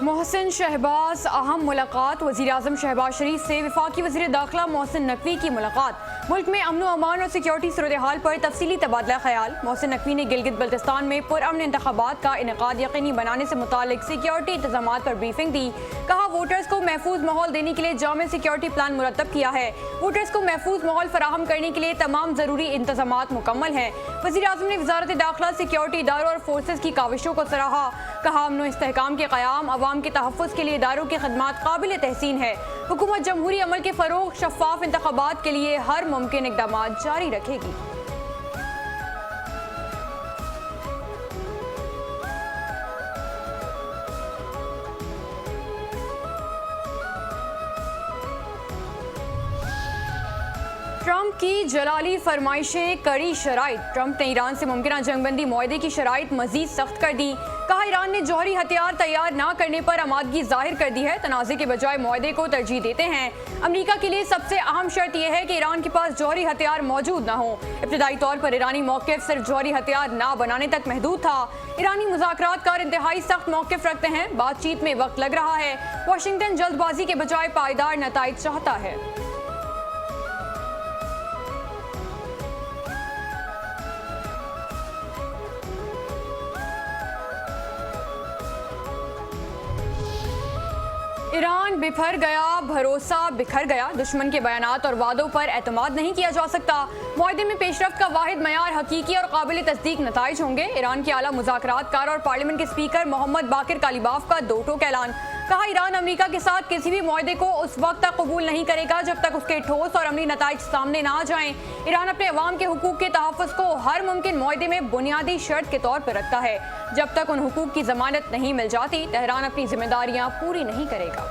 मोहसिन शहबाज अहम मुलाकात। वज़ीर-ए-आज़म शहबाज शरीफ से वफाकी वज़ीर दाखिला मोहसिन नकवी की मुलाकात। मुल्क में अमन अमान और सिक्योरिटी सूरत हाल पर तफसीली तबादला ख्याल। मोहसिन नकवी ने गिलगित बल्तिस्तान में पुरअमन इंतखाबात का इनेकाद यकीनी बनाने से मुतालिक सिक्योरिटी इंतजाम पर ब्रीफिंग दी। कहा वोटर्स को महफूज माहौल देने के लिए जामे सिक्योरिटी प्लान मुरतब किया है। वोटर्स को महफूज माहौल फराहम करने के लिए तमाम जरूरी इंतजाम मुकम्मल हैं। वज़ीर-ए-आज़म ने वज़ारत दाखिला सिक्योरिटी इदारों और फोर्सेज की काविशों को सराहा। कहा अमन इस्तेहकाम के क़याम अवाम के तहफ़्फ़ुज़ के लिए इदारों की खदमात काबिल तहसीन है। हुकूमत जमहूरी अमल के फ़रोग़ शफ़ाफ इंतखाबात के लिए हर मुमकिन इक़दाम जारी रखेगी। ट्रंप की जलाली फरमाइशें कड़ी शराइत। ट्रंप ने ईरान से मुमकिन जंगबंदी मुआहदे की शराइत मजीद सख्त कर दी। कहा ईरान ने जौहरी हथियार तैयार न करने पर आमादगी जाहिर कर दी है। तनाज़े के बजाय मुआहदे को तरजीह देते हैं। अमरीका के लिए सबसे अहम शर्त यह है कि ईरान के पास जौहरी हथियार मौजूद न हो। इब्तदाई तौर पर ईरानी मौक़िफ़ सिर्फ जौहरी हथियार न बनाने तक महदूद था। ईरानी मुज़ाकरातकार इंतहाई सख्त मौक़िफ़ रखते हैं। बातचीत में वक्त लग रहा है। वाशिंगटन जल्दबाजी के बजाय पायदार नताइज चाहता है। ईरान बिफर गया, भरोसा बिखर गया। दुश्मन के बयानात और वादों पर एतमाद नहीं किया जा सकता। मुआहदे में पेशरफ्त का वाहिद मयार हकीकी और काबिल तस्दीक नताइज होंगे। ईरान के आला मुज़ाकरातकार और पार्लियामेंट के स्पीकर मोहम्मद बाकिर कालिबाफ का दो टोक ऐलान। कहा ईरान अमरीका के साथ किसी भी मुआहदे को उस वक्त तक कबूल नहीं करेगा जब तक उसके ठोस और अमली नताइज सामने ना आ जाएं। ईरान अपने अवाम के हुकूक के तहफ़्फ़ुज़ को हर मुमकिन मुआहदे में बुनियादी शर्त के तौर पर रखता है। जब तक उन हुकूक की जमानत नहीं मिल जाती तेहरान अपनी जिम्मेदारियां पूरी नहीं करेगा।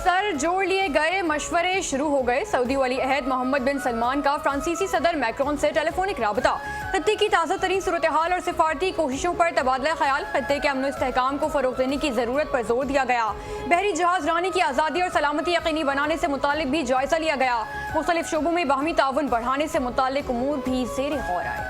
सर जोड़ लिए गए, मशवरे शुरू हो गए। सऊदी वली अहद मोहम्मद बिन सलमान का फ्रांसीसी सदर मैक्रोन से टेलीफोनिक राबता। खत्ते की ताज़ा तरीन सूरत हाल और सिफारती कोशिशों पर तबादला ख्याल। खत्ते के अमन इस्तेहकाम को फ़रोग़ देने की ज़रूरत पर जोर दिया गया। बहरी जहाज़ रानी की आज़ादी और सलामती यकीनी बनाने से मुतालिक भी जायज़ा लिया गया। मुख्तलिफ शोबों में बाहमी ताउन बढ़ाने से मुतालिक उमूर भी ज़ेर गौर आए।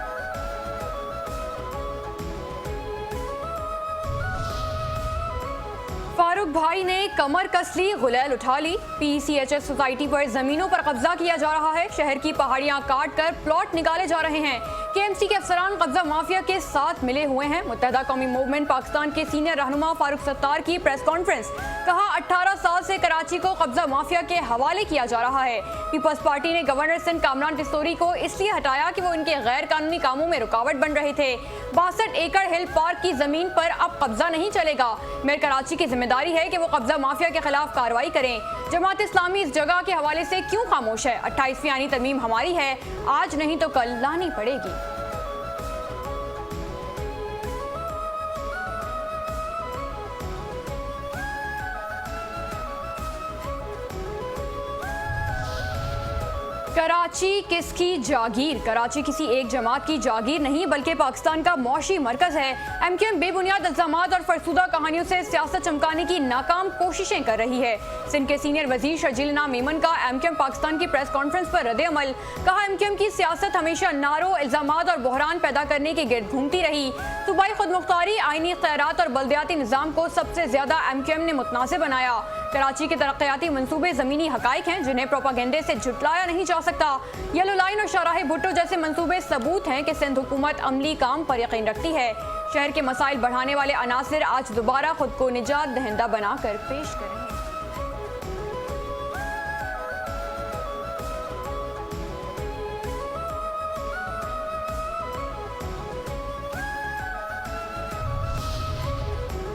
फारूक भाई ने कमर कस ली, गुलैल उठा ली। PCHS सोसाइटी पर जमीनों पर कब्जा किया जा रहा है। शहर की पहाड़ियां काट कर प्लॉट निकाले जा रहे हैं। KMC के अफसरान कब्जा माफिया के साथ मिले हुए हैं। मुत्तहदा कौमी मूवमेंट पाकिस्तान के सीनियर रहनुमा फारूक सत्तार की प्रेस कॉन्फ्रेंस। कहा 18 साल से कराची को कब्जा माफिया के हवाले किया जा रहा है। पीपल्स पार्टी ने गवर्नर सिंध कामरान तिस्तोरी को इसलिए हटाया कि वो इनके गैर कानूनी कामों में रुकावट बन रहे थे। 62 एकड़ हिल पार्क की जमीन पर अब कब्जा नहीं चलेगा। मेयर कराची की जिम्मेदारी है कि वो कब्जा माफिया के खिलाफ कार्रवाई करें। जमात इस्लामी इस जगह के हवाले से क्यों खामोश है? 28वीं आईनी तरमीम हमारी है, आज नहीं तो कल लानी पड़ेगी। कराची किसकी जागीर? कराची किसी एक जमात की जागीर नहीं बल्कि पाकिस्तान का मौशी मरकज है। MQM बेबुनियाद इल्जामात और फरसुदा कहानियों से सियासत चमकाने की नाकाम कोशिशें कर रही है। सिंध के सीनियर वजीर शर्जील मेमन का MQM पाकिस्तान की प्रेस कॉन्फ्रेंस पर रद्द अमल। कहा MQM की सियासत हमेशा नारों, इल्जामात और बहरान पैदा करने के गिर्द घूमती रही। सूबाई खुदमुख्तारी, आईनी इख्तियारात और बल्दियाती निज़ाम को सबसे ज्यादा MQM ने मुतनासिब बनाया। कराची के तरक्याती मंसूबे ज़मीनी हकाइक हैं जिन्हें प्रोपागेंडे से झुटलाया नहीं जा सकता। येलो लाइन और शाहराह भुट्टो जैसे मंसूबे सबूत हैं कि सिंध हुकूमत अमली काम पर यकीन रखती है। शहर के मसाइल बढ़ाने वाले अनासिर आज दोबारा खुद को निजात दहिंदा बनाकर पेश करेंगे।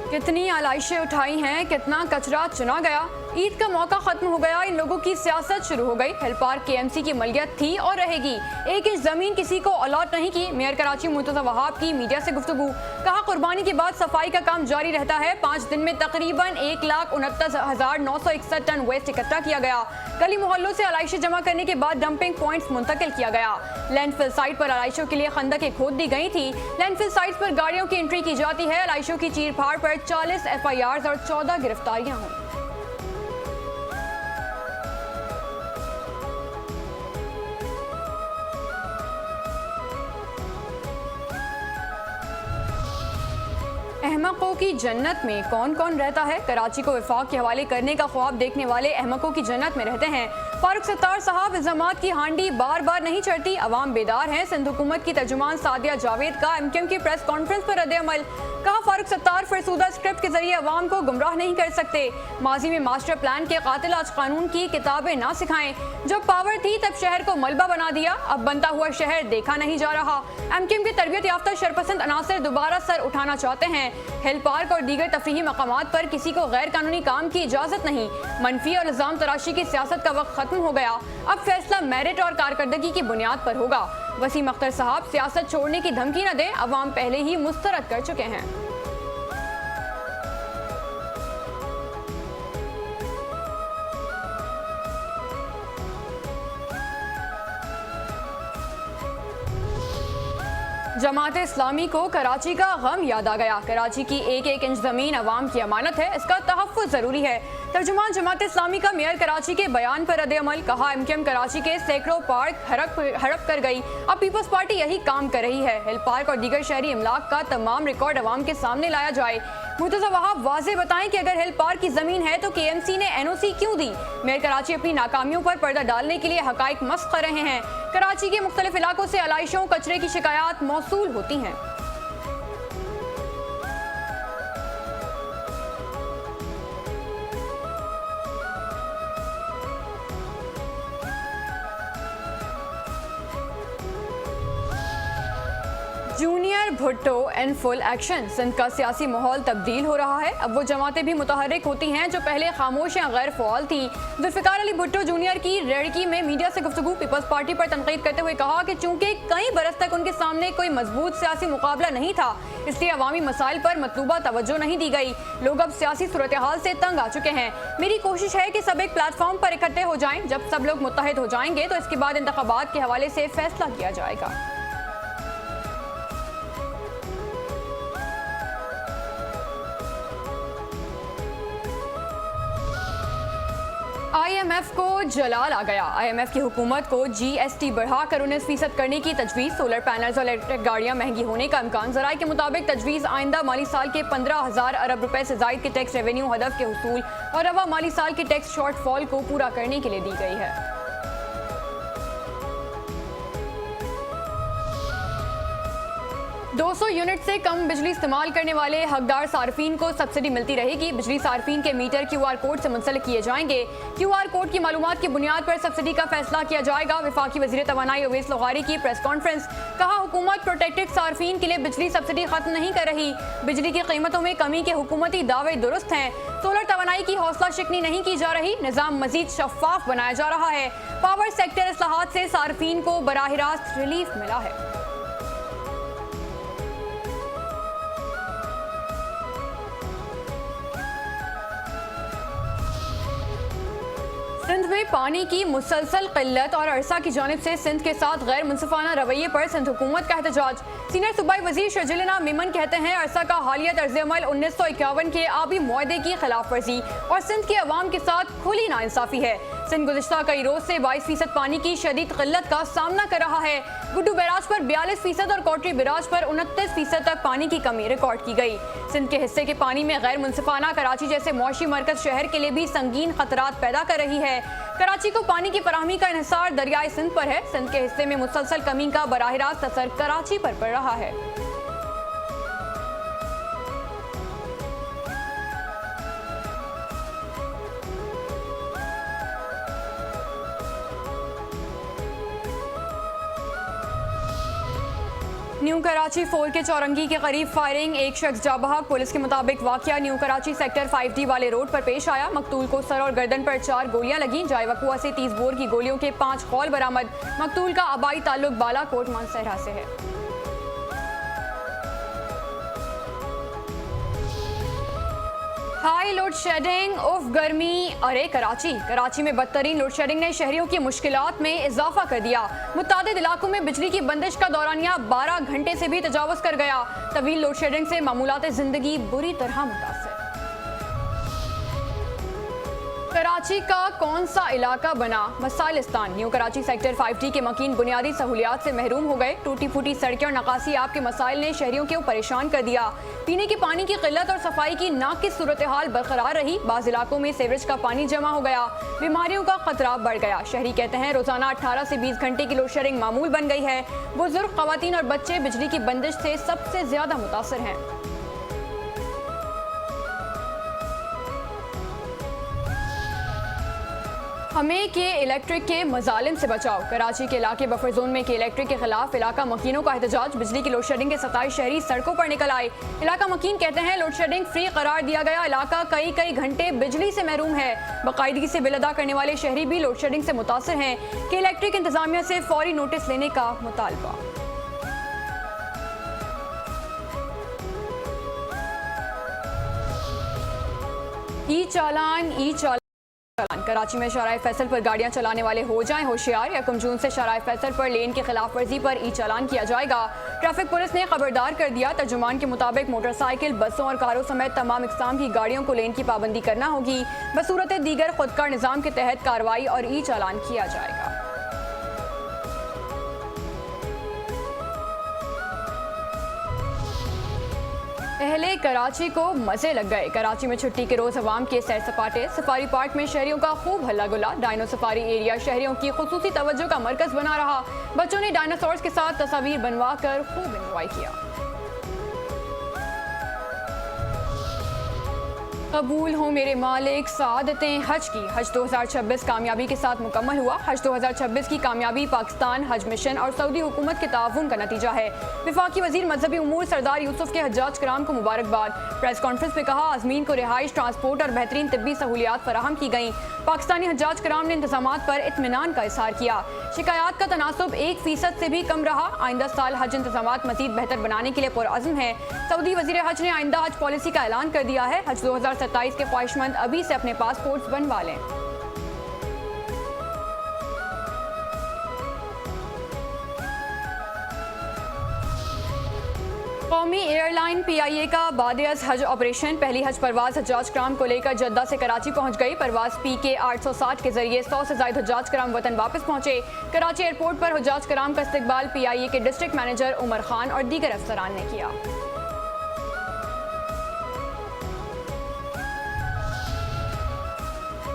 कितनी आलाइशें उठाई हैं, कितना कचरा चुना गया। ईद का मौका खत्म हो गया, इन लोगों की सियासत शुरू हो गई। हिल पार्क KMC की मलकियत थी और रहेगी। 1 इंच जमीन किसी को अलॉट नहीं की। मेयर कराची मुर्तज़ा वहाब की मीडिया से गुफ्तगू। कहा कुर्बानी के बाद सफाई का काम जारी रहता है। 5 दिन में तकरीबन 1,69,961 टन वेस्ट इकट्ठा किया गया। गली मोहल्लों से आलाइशें जमा करने के बाद डंपिंग पॉइंट्स मुंतकिल किया गया। लैंडफिल साइट पर आलाइशों के लिए खंदकें खोद दी गई थी। लैंडफिल साइट पर गाड़ियों की एंट्री की जाती है। आलाइशों की चीर फाड़ पर 40 FIRs और 14 गिरफ्तारियां हुई। अहमकों की जन्नत में कौन कौन रहता है? कराची को वफाक के हवाले करने का ख्वाब देखने वाले अहमकों की जन्नत में रहते हैं। फारूक सत्तार साहब, इल्जामात की हांडी बार बार नहीं चढ़ती, अवाम बेदार हैं। सिंध हुकूमत की तर्जुमान सादिया जावेद का MQM की प्रेस कॉन्फ्रेंस पर रद्द-ए-अमल। कहा, फारूक सत्तार फरसूदा स्क्रिप्ट के जरिए अवाम को गुमराह नहीं कर सकते। माजी में मास्टर प्लान के कातिल आज कानून की किताबें ना सिखाएं। जब पावर थी तब शहर को मलबा बना दिया, अब बनता हुआ शहर देखा नहीं जा रहा। MQM के तरबियत याफ्ता शरपसंद अनासर दोबारा सर उठाना चाहते हैं। हिल पार्क और दीगर तफरीही मकामात पर किसी को गैर कानूनी काम की इजाजत नहीं। मनफी और इल्जाम तराशी की सियासत का वक्त खत्म हो गया। अब फैसला मेरिट और कारकर्दगी की बुनियाद पर होगा। वसीम अख्तर साहब, सियासत छोड़ने की धमकी न दें, अवाम पहले ही मुस्तरद कर चुके हैं। जमात इस्लामी को कराची का गम याद आ गया। कराची की एक एक इंच जमीन अवाम की अमानत है, इसका तहफ़्फ़ुज़ जरूरी है। तर्जुमान जमात इस्लामी का मेयर कराची के बयान पर रद्द-ए-अमल। कहा, MQM कराची के सैकड़ों पार्क हड़प कर गई, अब पीपल्स पार्टी यही काम कर रही है। हिल पार्क और दीगर शहरी इमलाक का तमाम रिकॉर्ड अवाम के सामने लाया जाए। मुर्तज़ा वहाब, वाज़े बताएं कि अगर हिल पार्क की जमीन है तो KMC ने NOC क्यों दी? मेयर कराची अपनी नाकामियों पर पर्दा डालने के लिए हकाइक मस्ख़ कर रहे हैं। कराची के मुख्तलिफ इलाकों से अलाइशों कचरे की शिकायत मौसूल होती हैं। Junior Bhutto in full action. Sindh का सियासी माहौल तब्दील हो रहा है। अब वो जमातें भी मुतहर्रिक होती हैं जो पहले खामोश या गैर फ़ाल थी। जुल्फ़िकार अली भुट्टो जूनियर की रेड़की में मीडिया से गुफ्तगू। पीपल्स पार्टी पर तनकीद करते हुए कहा कि चूंकि कई बरस तक उनके सामने कोई मजबूत सियासी मुकाबला नहीं था, इसलिए अवामी मसाइल पर मतलूबा तवज्जो नहीं दी गई। लोग अब सियासी सूरत हाल से तंग आ चुके हैं। मेरी कोशिश है कि सब एक प्लेटफॉर्म पर इकट्ठे हो जाएं। जब सब लोग मुत्तहिद हो जाएंगे तो इसके बाद इंतखाबात के हवाले से फैसला किया जाएगा। IMF को जलाल आ गया। IMF की हुकूमत को GST बढ़ाकर 19% करने की तजवीज़। सोलर पैनल्स और इलेक्ट्रिक गाड़ियां महंगी होने का इम्कान। ज़राए के मुताबिक तजवीज़ आइंदा माली साल के 15,000 अरब रुपए से जायद के टैक्स रेवेन्यू हदफ के हुसूल और रवा माली साल के टैक्स शॉर्टफॉल को पूरा करने के लिए दी गई है। 200 यूनिट से कम बिजली इस्तेमाल करने वाले हकदार सार्फिन को सब्सिडी मिलती रहेगी। बिजली सार्फिन के मीटर QR कोड से मुंसलिक किए जाएंगे। QR कोड की मालूमात की बुनियाद पर सब्सिडी का फैसला किया जाएगा। वफाकी वज़ीर तवानाई अवैस लग़ारी की प्रेस कॉन्फ्रेंस। कहा, हुकूमत प्रोटेक्टेड सार्फिन के लिए बिजली सब्सिडी खत्म नहीं कर रही। बिजली की कीमतों में कमी के हुकूमती दावे दुरुस्त हैं। सोलर तवानाई की हौसला शिकनी नहीं की जा रही, निज़ाम मजीद शफाफ बनाया जा रहा है। पावर सेक्टर इस्लाहात से सार्फिन को बराह रास्त रिलीफ मिला है। सिंध में पानी की मुसलसल किल्लत और अरसा की जानिब से सिंध के साथ गैर मुनसिफाना रवैये पर सिंध हुकूमत का एहतजाज। सीनियर सूबाई वजीर शर्जिलना मेमन कहते हैं, अरसा का हालिया तर्ज-ए-अमल 1951 के आबी मुआहदे की खिलाफ वर्जी और सिंध के अवाम के साथ खुली नाइंसाफी है। सिंध गुज़िश्ता कई रोज से 22% पानी की शदीद किल्लत का सामना कर रहा है। गुड्डू बैराज पर 42% और कोटरी बैराज पर 29% तक पानी की कमी रिकॉर्ड की गई। सिंध के हिस्से के पानी में गैर मुनसिफाना कराची जैसे मौशी मरकज शहर के लिए भी संगीन खतरात पैदा कर रही है। कराची को पानी की फराहमी का इन्हिसार दरियाए सिंध पर है। सिंध के हिस्से में मुसलसल कमी का बराह रास्त असर कराची पर पड़ रहा है। न्यू कराची 4 के चौरंगी के करीब फायरिंग, एक शख्स जाँ बहक। पुलिस के मुताबिक वाकया न्यू कराची सेक्टर 5D वाले रोड पर पेश आया। मकतूल को सर और गर्दन पर 4 गोलियां लगी। जाए वकुआ से 30 बोर की गोलियों के 5 खौल बरामद। मकतूल का आबाई ताल्लुक बालाकोट मानसहरा से है। हाई लोड शेडिंग, उफ गर्मी, अरे कराची में बदतरीन लोड शेडिंग ने शहरियों की मुश्किलात में इजाफा कर दिया। मुतादिद इलाकों में बिजली की बंदिश का दौरानिया 12 घंटे से भी तजावुज कर गया। तवील लोड शेडिंग से मामूलात जिंदगी बुरी तरह मुतासर। कराची का कौन सा इलाका बना मसाइलिस्तान। न्यू कराची सेक्टर 5D के मकीन बुनियादी सहूलियात से महरूम हो गए। टूटी फूटी सड़कें और नकासी आब के मसाइल ने शहरियों को परेशान कर दिया। पीने के पानी की किल्लत और सफाई की नाकिस सूरत हाल बरकरार रही। बाज़ इलाकों में सीवरेज का पानी जमा हो गया, बीमारियों का खतरा बढ़ गया। शहरी कहते हैं रोजाना 18 से 20 घंटे की लोड शेडिंग मामूल बन गई है। बुजुर्ग, खवातीन और बच्चे बिजली की बंदिश से सबसे ज्यादा मुतासर हैं। हमें के इलेक्ट्रिक के मजालिम से बचाओ। कराची के इलाके बफर जोन में के इलेक्ट्रिक के खिलाफ इलाका मकीनों का एहतजाज। बिजली की लोड शेडिंग के 27 शहरी सड़कों पर निकल आए। इलाका मकीन कहते हैं लोड शेडिंग फ्री करार दिया गया, इलाका कई घंटे बिजली से महरूम है। बाकायदगी से बिल अदा करने वाले शहरी भी लोड शेडिंग से मुतासर हैं। के इलेक्ट्रिक इंतजामिया से फौरी नोटिस लेने का मुतालबा। ई चालान कराची में शराय फैसल पर गाड़ियां चलाने वाले हो जाएं होशियार। 1 जून से शराय फैसल पर लेन की खिलाफ वर्जी पर ई चालान किया जाएगा। ट्रैफिक पुलिस ने खबरदार कर दिया। तर्जुमान के मुताबिक मोटरसाइकिल, बसों और कारों समेत तमाम इकसाम की गाड़ियों को लेन की पाबंदी करना होगी। बसूरत दीगर खुदकार निज़ाम के तहत कार्रवाई और ई चालान किया जाएगा। पहले कराची को मजे लग गए। कराची में छुट्टी के रोज अवाम के सैर सपाटे। सफारी पार्क में शहरियों का खूब हल्ला गुला। डायनो सफारी एरिया शहरियों की खुसूसी तवज्जो का मरकज बना रहा। बच्चों ने डायनासोर्स के साथ तस्वीर बनवा कर खूब एंजॉय किया। कबूल हो मेरे मालिक सादतें हज की। हज 2026 कामयाबी के साथ मुकम्मल हुआ। हज 2026 की कामयाबी पाकिस्तान हज मिशन और सऊदी हुकूमत के ताउन का नतीजा है। वफाकी वजीर मजहबी उमूर सरदार यूसुफ के हज्जाज कराम को मुबारकबाद। प्रेस कॉन्फ्रेंस में कहा आजमीन को रिहाइश, ट्रांसपोर्ट और बेहतरीन तिब्बी सहूलियात फराहम की गई। पाकिस्तानी हज्जाज कराम ने इंतजामात पर इत्मीनान का इजहार किया। शिकायत का तनासुब 1% से भी कम रहा। आइंदा साल हज इंतजामात मजीद बेहतर बनाने के लिए पुरअज़्म है। सऊदी वजीर हज ने आइंदा हज पॉलिसी का ऐलान कर दिया है। हज 2027 के ख्वाहिशमंद अभी से अपने पासपोर्ट्स बनवा लें। कौमी एयरलाइन PIA का बादियस हज ऑपरेशन। पहली हज परवाज हज्जाज कराम को लेकर जद्दा से कराची पहुंच गई। परवाज PK 860 के जरिए 100 से ज्यादा हज्जाज कराम वतन वापस पहुंचे। कराची एयरपोर्ट पर हज्जाज कराम का इस्तकबाल PIA के डिस्ट्रिक्ट मैनेजर उमर खान और दीगर अफसरान ने किया।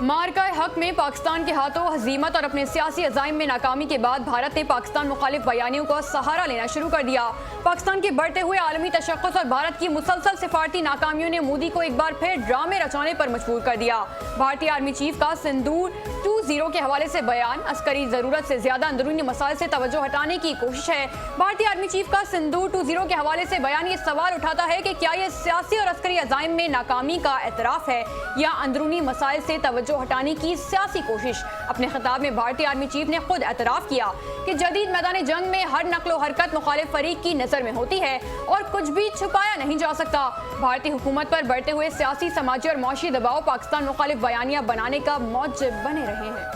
मार्का हक में पाकिस्तान के हाथों हजीमत और अपने सियासी अज़ाइम में नाकामी के बाद भारत ने पाकिस्तान मुखालिफ बयानियों का सहारा लेना शुरू कर दिया। पाकिस्तान के बढ़ते हुए आलमी तशक्कुस और भारत की मुसलसल सिफारती नाकामियों ने मोदी को एक बार फिर ड्रामे रचाने पर मजबूर कर दिया। भारतीय आर्मी चीफ का सिंदूर 2.0 के हवाले से बयान अस्करी जरूरत से ज्यादा अंदरूनी मसाइल से तवज्जो हटाने की कोशिश है। भारतीय आर्मी चीफ का सिंदूर 2.0 के हवाले से बयान ये सवाल उठाता है कि क्या ये सियासी और अस्करी अज़ाइम में नाकामी का एतराफ है या अंदरूनी मसाइल से तवज्जो हटाने की सियासी कोशिश। अपने खिताब में भारतीय आर्मी चीफ ने खुद एतराफ किया कि जदीद मैदान जंग में हर नकलो हरकत मुखालिफ फरीक की नजर में होती है और कुछ भी छुपाया नहीं जा सकता। भारतीय हुकूमत पर बढ़ते हुए सियासी, समाजी और मौशी दबाव पाकिस्तान मुखालिफ बयानिया बनाने का मौजब बने रहे हैं।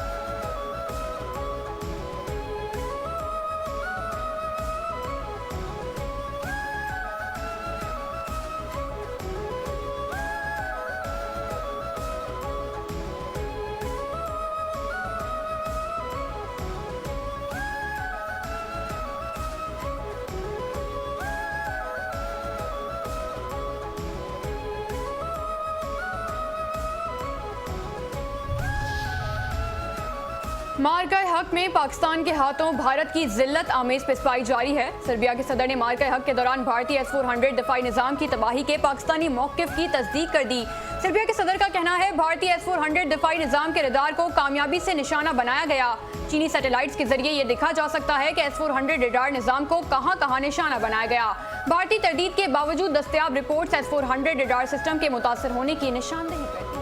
मार्का हक में पाकिस्तान के हाथों भारत की जिल्लत आमेज पिसपाई जारी है। सर्बिया के सदर ने मार्का हक के दौरान भारतीय S-400 दफाई निजाम की तबाही के पाकिस्तानी मौकिफ की तस्दीक कर दी। सर्बिया के सदर का कहना है भारतीय S-400 दफाई निजाम के रडार को कामयाबी से निशाना बनाया गया। चीनी सैटेलाइट्स के जरिए ये देखा जा सकता है कि S-400 रडार निजाम को कहां कहां निशाना बनाया गया। भारतीय तरदीद के बावजूद दस्तयाब रिपोर्ट्स S-400 रडार सिस्टम के मुतासर होने की निशानदेही करती हैं।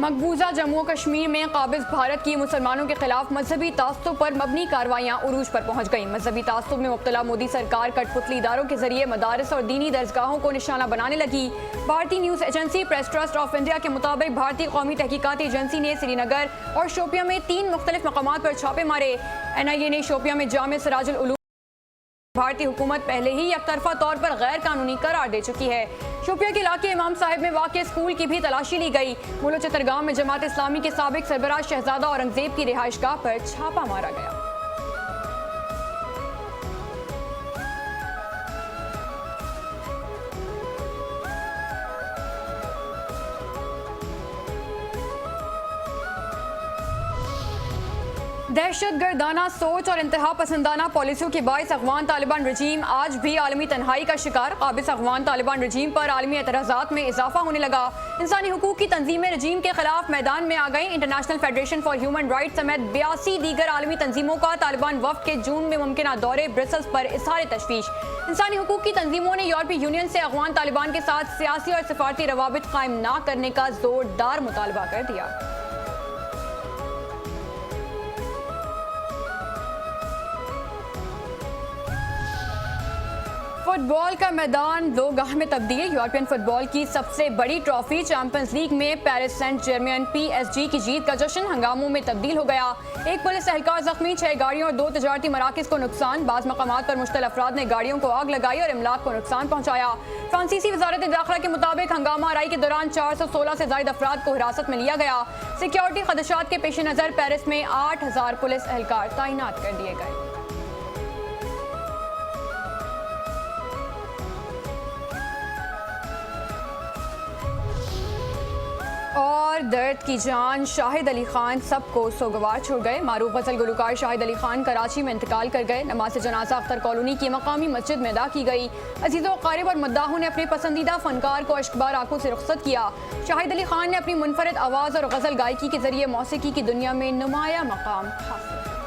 मकबूजा जम्मू कश्मीर में काबिज भारत की मुसलमानों के खिलाफ मजहबी तासुब पर मबनी कार्रवाइयाँ उरूज पर पहुँच गईं। मजहबी तासुब में मुब्तला मोदी सरकार कठपुतली इदारों के जरिए मदारस और दीनी दरसगाहों को निशाना बनाने लगी। भारतीय news agency press trust of India के मुताबिक भारतीय कौमी तहकीकाती एजेंसी ने श्रीनगर और शोपियां में 3 मुख्तलिफ मकामात पर छापे मारे। NIA ने शोपियां में जामे सिराजुल उलूम भारतीय हुकूमत पहले ही एकतरफा तौर पर गैर कानूनी करार दे चुकी है। शोपिया के इलाके इमाम साहिब में वाक़ स्कूल की भी तलाशी ली गई। मुलो चितरगांव में जमात इस्लामी के साबिक सरबराह शहजादा औरंगजेब की रिहाइशगाह पर छापा मारा गया। दहशतगर्दाना सोच और इंतहा पसंदाना पॉलिसियों के बाइस अफगान तालिबान रजीम आज भी आलमी तन्हाई का शिकार। काबिज अफगान तालिबान रजीम पर आलमी एतराज़ात में इजाफा होने लगा। इंसानी हुकूक की तंजीमें रजीम के खिलाफ मैदान में आ गई। International federation for human rights समेत 82 दीगर आलमी तंजीमों का तालिबान वफ्द के जून में मुमकिन दौरे ब्रसल्स पर इज़हार तशवीश। इंसानी हुकूक की तंजीमों ने यूरोपीय यूनियन से अफगान तालिबान के साथ सियासी और सफारती रवाबित कायम न करने का जोरदार मुतालबा कर दिया। फुटबॉल का मैदान दो गाह में तब्दील। यूरोपियन फुटबॉल की सबसे बड़ी ट्रॉफी चैंपियंस लीग में पेरिस सेंट जर्मेन PSG की जीत का जश्न हंगामों में तब्दील हो गया। एक पुलिस एहलकार जख्मी, 6 गाड़ियों और 2 तजारती मराकिज को नुकसान। बाज़ मकामात पर मुश्तल अफराद ने गाड़ियों को आग लगाई और इमलाक को नुकसान पहुंचाया। फ्रांसीसी वजारत दाखिला के मुताबिक हंगामा आराई के दौरान 416 से ज्यादा अफराद को हिरासत में लिया गया। सिक्योरिटी खदशात के पेश नज़र पेरिस में 8000 पुलिस एहलकार तैनात कर दिए गए। और दर्द की जान शाहिद अली खान सबको सोगवार छोड़ गए। मारूफ गजल गुलकार शाहिद अली खान कराची में इंतकाल कर गए। नमाज जनाजा अख्तर कॉलोनी की मकामी मस्जिद में अदा की गई। अजीज़ों क़ारिब और मुद्दाहों ने अपने पसंदीदा फनकार को अश्कबार आंखों से रुखसत किया। शाहिद अली खान ने अपनी मुनफरिद आवाज़ और गज़ल गायकी के जरिए मौसीकी की दुनिया में नुमाया मकाम हासिल किया।